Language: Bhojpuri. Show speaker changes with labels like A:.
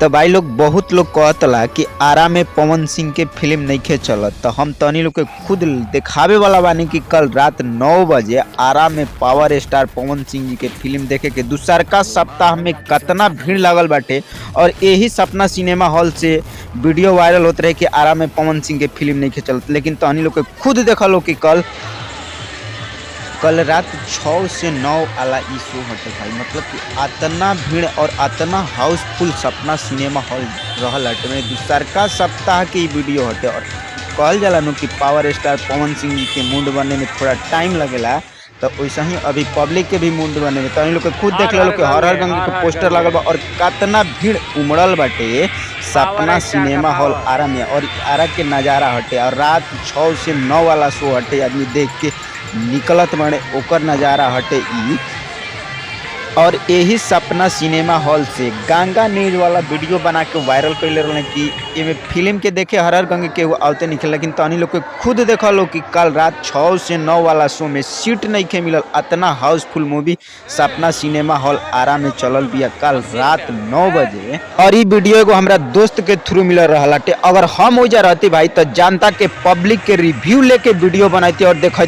A: तो भाई लोग बहुत लोग कहतला कि आरा में पवन सिंह के फिल्म नइखे चलत, तो हम तनी लोग के खुद दिखावे वाला बानी कि कल रात 9 बजे आरा में पावर स्टार पवन सिंह जी के फिल्म देखे के दूसरका सप्ताह में कितना भीड़ लगल बाटे। और यही सपना सिनेमा हॉल से वीडियो वायरल होते रहे कि आरा में पवन सिंह के फिल्म नइखे चलत, लेकिन तनी लोग के खुद देखा लो कि कल रात 6 से 9 वाला ई शो हटे भाई। मतलब कि अतना भीड़ और अतना हाउसफुल सपना सिनेमा हॉल रहल हटे में दूसरका सप्ताह के ई वीडियो हटे। और कहल जाला नु कि पावर स्टार पवन सिंह जी के मूड बनने में थोड़ा टाइम लगेला, तो वैसा ही अभी पब्लिक के भी मूड बने में। तो इन लोग के खुद देख लो कि हर हर गंगा के पोस्टर लगल बा और कितना भीड़ उमड़ल बाटे सपना सिनेमा हॉल आरा में। और आरा के नज़ारा हटे और रात 6 से 9 वाला शो हटे, आदमी देख के निकलत बड़े ओकर नज़ारा हटे ई। और यही सपना सिनेमा हॉल से गंगा न्यूज वाला वीडियो बना के वायरल कैले रहे कि ये फिल्म के देखे हर हर गंगे के आवते निकल, लेकिन तनी लोग के खुद देखा लो कि कल रात 6 से 9 वाला शो में सीट नहीं के मिलल। इतना हाउसफुल मूवी सपना सिनेमा हॉल आरा में चलल बिया कल रात 9 बजे। और ये वीडियो एगो हमरा दोस्त के थ्रू मिल रहा। अगर हम ओजा रहती भाई तो जनता के पब्लिक के रिव्यू लेके वीडियो बनाती और देखती